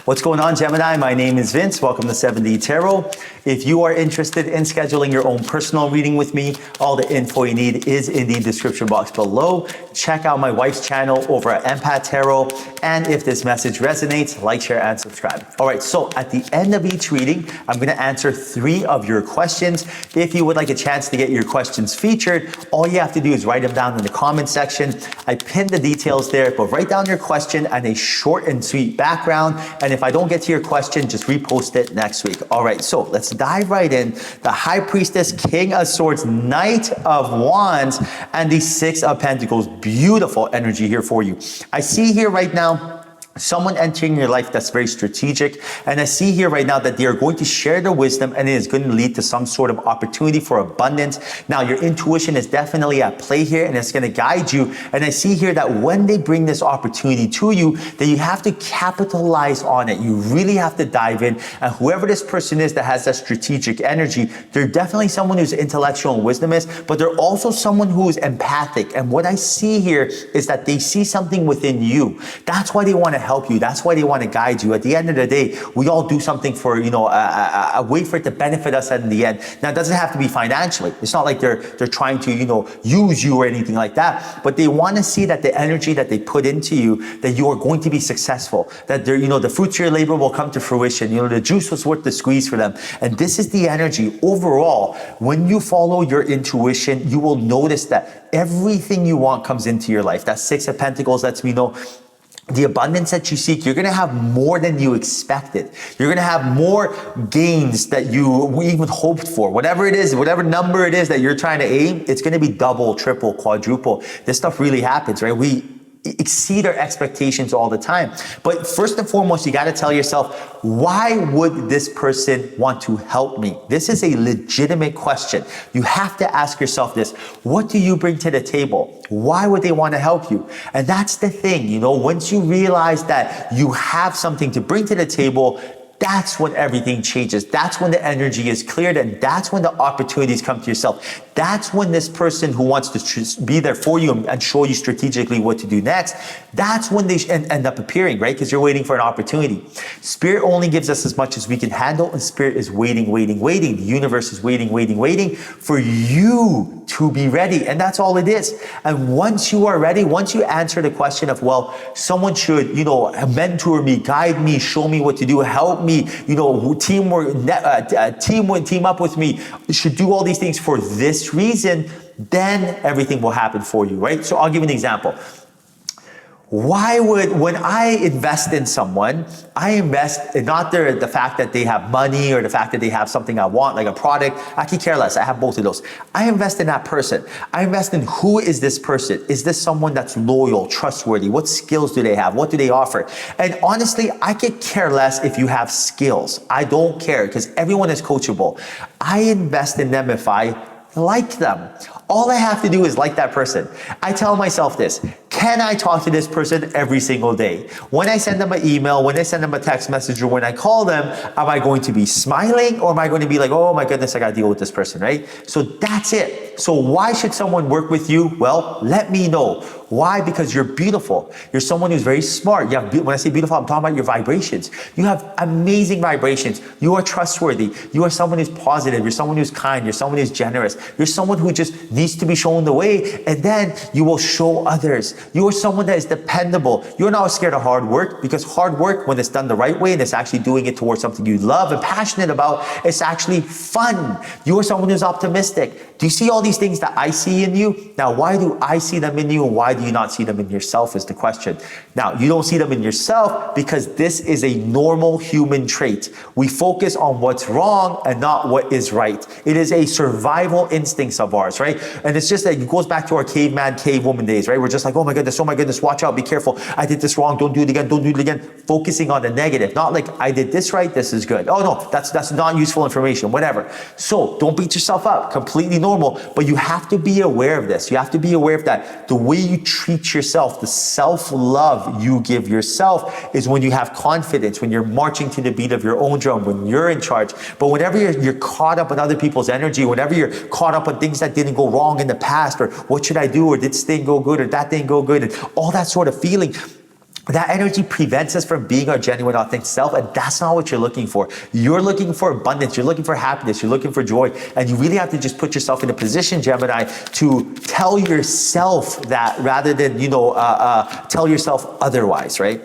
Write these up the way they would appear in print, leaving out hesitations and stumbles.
What's going on, Gemini? My name is Vince. Welcome to 7D Tarot. If you are interested in scheduling your own personal reading with me, all the info you need is in the description box below. Check out my wife's channel over at Empath Tarot. And if this message resonates, like, share, and subscribe. All right, so at the end of each reading, I'm going to answer 3 of your questions. If you would like a chance to get your questions featured, all you have to do is write them down in the comment section. I pinned the details there, but write down your question and a short and sweet background. And if I don't get to your question, just repost it next week. All right, so let's dive right in. The High Priestess, King of Swords, Knight of Wands, and the 6 of Pentacles. Beautiful energy here for you. I see here right now someone entering your life that's very strategic. And I see here right now that they are going to share their wisdom and it is going to lead to some sort of opportunity for abundance. Now, your intuition is definitely at play here and it's going to guide you. And I see here that when they bring this opportunity to you, that you have to capitalize on it. You really have to dive in. And whoever this person is that has that strategic energy, they're definitely someone who's intellectual and wisdom is, but they're also someone who is empathic. And what I see here is that they see something within you. That's why they want to help you. That's why they want to guide you. At the end of the day, we all do something for, a way for it to benefit us in the end. Now, it doesn't have to be financially. It's not like they're trying to, use you or anything like that, but they want to see that the energy that they put into you, that you are going to be successful, that they're, the fruits of your labor will come to fruition. The juice was worth the squeeze for them. And this is the energy overall. When you follow your intuition, you will notice that everything you want comes into your life. That 6 of Pentacles lets me know the abundance that you seek, you're going to have more than you expected. You're going to have more gains that you even hoped for. Whatever it is, whatever number it is that you're trying to aim, it's going to be double, triple, quadruple. This stuff really happens, right? We exceed our expectations all the time. But first and foremost, you got to tell yourself, why would this person want to help me? This is a legitimate question. You have to ask yourself this. What do you bring to the table? Why would they want to help you? And that's the thing, once you realize that you have something to bring to the table, that's when everything changes. That's when the energy is cleared, and that's when the opportunities come to yourself. That's when this person who wants to be there for you and show you strategically what to do next, that's when they end up appearing, right? Because you're waiting for an opportunity. Spirit only gives us as much as we can handle, and Spirit is waiting, waiting, waiting. The universe is waiting, waiting, waiting for you to be ready. And that's all it is. And once you are ready, once you answer the question of, well, someone should, mentor me, guide me, show me what to do, help me, team up with me, should do all these things for this reason, then everything will happen for you, right? So I'll give you an example. When I invest in someone, I invest in not the fact that they have money or the fact that they have something I want, like a product. I could care less. I have both of those. I invest in that person. I invest in who is this person? Is this someone that's loyal, trustworthy? What skills do they have? What do they offer? And honestly, I could care less if you have skills. I don't care because everyone is coachable. I invest in them if I like them. All I have to do is like that person. I tell myself this, can I talk to this person every single day? When I send them an email, when I send them a text message, or when I call them, am I going to be smiling or am I going to be like, oh my goodness, I got to deal with this person, right? So that's it. So why should someone work with you? Well, let me know. Why? Because you're beautiful. You're someone who's very smart. When I say beautiful, I'm talking about your vibrations. You have amazing vibrations. You are trustworthy. You are someone who's positive. You're someone who's kind. You're someone who's generous. You're someone who just needs to be shown the way, and then you will show others. You are someone that is dependable. You're not scared of hard work, because hard work, when it's done the right way and it's actually doing it towards something you love and passionate about, it's actually fun. You are someone who's optimistic. Do you see all these things that I see in you? Now, why do I see them in you and why do you not see them in yourself is the question. Now, you don't see them in yourself because this is a normal human trait. We focus on what's wrong and not what is right. It is a survival instincts of ours, right? And it's just that it goes back to our caveman, cavewoman days, right? We're just like, oh my goodness, watch out, be careful. I did this wrong, don't do it again. Focusing on the negative, not like I did this right, this is good. Oh no, that's not useful information, whatever. So don't beat yourself up, completely normal, but you have to be aware of this. You have to be aware of that. The way you treat yourself, the self-love you give yourself is when you have confidence, when you're marching to the beat of your own drum, when you're in charge. But whenever you're caught up in other people's energy, whenever you're caught up on things that didn't go wrong in the past, or what should I do, or did this thing go good, or that didn't go good, and all that sort of feeling, that energy prevents us from being our genuine, authentic self, and that's not what you're looking for. You're looking for abundance, you're looking for happiness, you're looking for joy, and you really have to just put yourself in a position, Gemini, to tell yourself that rather than, tell yourself otherwise, right?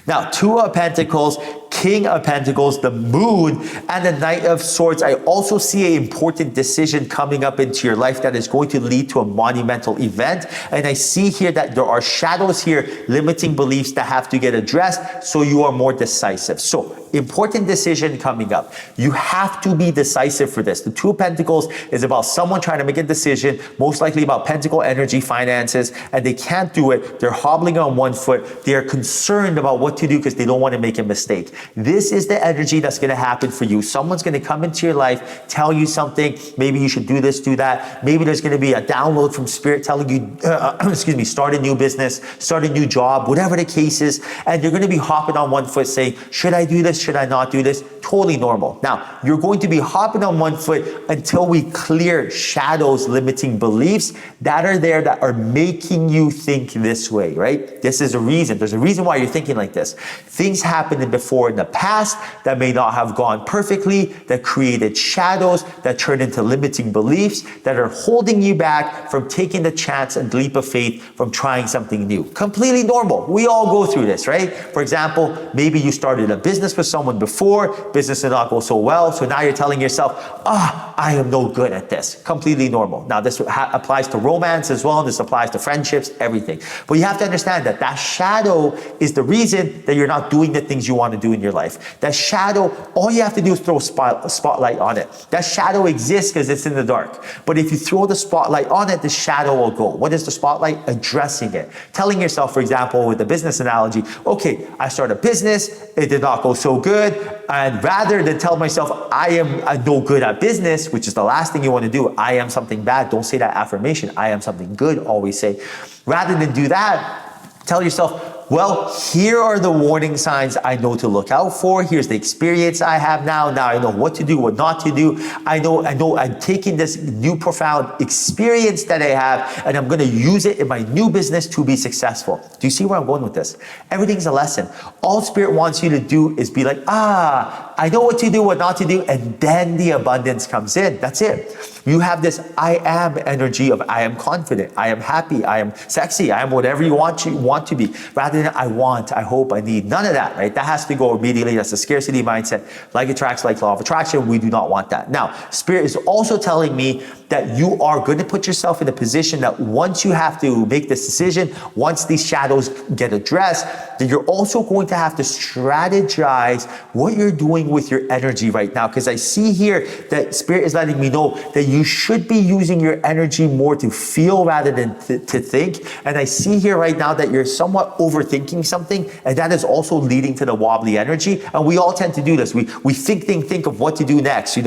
Now, Two of Pentacles, King of Pentacles, the Moon, and the Knight of Swords. I also see an important decision coming up into your life that is going to lead to a monumental event. And I see here that there are shadows here, limiting beliefs that have to get addressed, so you are more decisive. So, important decision coming up. You have to be decisive for this. The Two of Pentacles is about someone trying to make a decision, most likely about pentacle energy, finances, and they can't do it. They're hobbling on one foot. They are concerned about what to do because they don't want to make a mistake. This is the energy that's going to happen for you. Someone's going to come into your life, tell you something. Maybe you should do this, do that. Maybe there's going to be a download from Spirit telling you, start a new business, start a new job, whatever the case is. And you're going to be hopping on one foot saying, should I do this? Should I not do this? Totally normal. Now, you're going to be hopping on one foot until we clear shadows, limiting beliefs that are there that are making you think this way, right? This is a reason. There's a reason why you're thinking like this. Things happened before in the past that may not have gone perfectly, that created shadows, that turned into limiting beliefs, that are holding you back from taking the chance and leap of faith from trying something new. Completely normal. We all go through this, right? For example, maybe you started a business with someone before, business did not go so well, so now you're telling yourself, I am no good at this. Completely normal. Now this applies to romance as well, this applies to friendships, everything. But you have to understand that that shadow is the reason that you're not doing the things you want to do in your life. That shadow, all you have to do is throw a spotlight on it. That shadow exists because it's in the dark. But if you throw the spotlight on it, the shadow will go. What is the spotlight? Addressing it. Telling yourself, for example, with the business analogy, okay, I started a business, it did not go so good, and rather than tell myself I am no good at business, which is the last thing you want to do, I am something bad, don't say that affirmation, I am something good, always say. Rather than do that, tell yourself, well, here are the warning signs I know to look out for. Here's the experience I have now. Now I know what to do, what not to do. I know I'm taking this new profound experience that I have and I'm going to use it in my new business to be successful. Do you see where I'm going with this? Everything's a lesson. All Spirit wants you to do is be like, I know what to do, what not to do, and then the abundance comes in. That's it. You have this I am energy of I am confident, I am happy, I am sexy, I am whatever you want to be, rather than I want, I hope, I need. None of that, right? That has to go immediately. That's a scarcity mindset. Like attracts like, law of attraction. We do not want that. Now, Spirit is also telling me that you are going to put yourself in a position that once you have to make this decision, once these shadows get addressed, then you're also going to have to strategize what you're doing with your energy right now. Because I see here that Spirit is letting me know that you should be using your energy more to feel rather than to think. And I see here right now that you're somewhat overthinking something, and that is also leading to the wobbly energy. And we all tend to do this. We think of what to do next. Should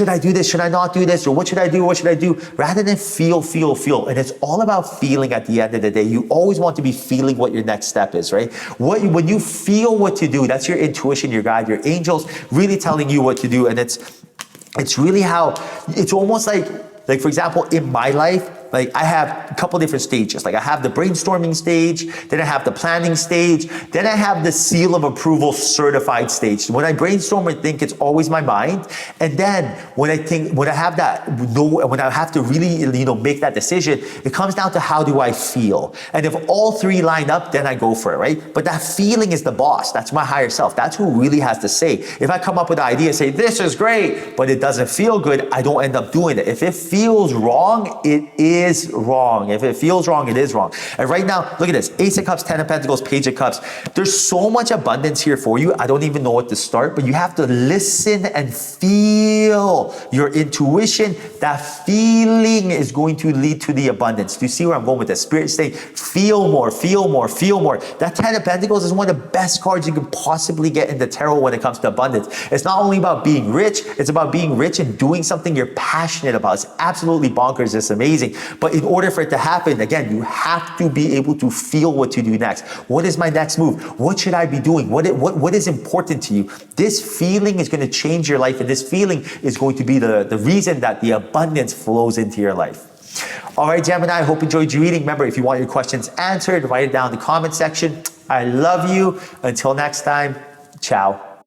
I do this? Should I not do this? Or what should I do? What should I do? Rather than feel. And it's all about feeling at the end of the day. You always want to be feeling what your next step is, right? When you feel what to do, that's your intuition, your guide, your angels really telling you what to do. And it's really how, it's almost like for example, in my life, like I have a couple different stages. Like I have the brainstorming stage, then I have the planning stage, then I have the seal of approval certified stage. When I brainstorm and think, it's always my mind. And then when I have to really, make that decision, it comes down to how do I feel? And if all three line up, then I go for it, right? But that feeling is the boss. That's my higher self. That's who really has to say. If I come up with an idea, say, this is great, but it doesn't feel good, I don't end up doing it. If it feels wrong, it is wrong. If it feels wrong, it is wrong. And right now, look at this. Ace of Cups, 10 of Pentacles, Page of Cups. There's so much abundance here for you. I don't even know what to start, but you have to listen and feel your intuition. That feeling is going to lead to the abundance. Do you see where I'm going with this? Spirit is saying, feel more, feel more, feel more. That 10 of Pentacles is one of the best cards you can possibly get in the tarot when it comes to abundance. It's not only about being rich, it's about being rich and doing something you're passionate about. It's absolutely bonkers. It's amazing. But in order for it to happen, again, you have to be able to feel what to do next. What is my next move? What should I be doing? What is important to you? This feeling is going to change your life, and this feeling is going to be the reason that the abundance flows into your life. All right, Gemini, I hope you enjoyed your reading. Remember, if you want your questions answered, write it down in the comment section. I love you. Until next time, ciao.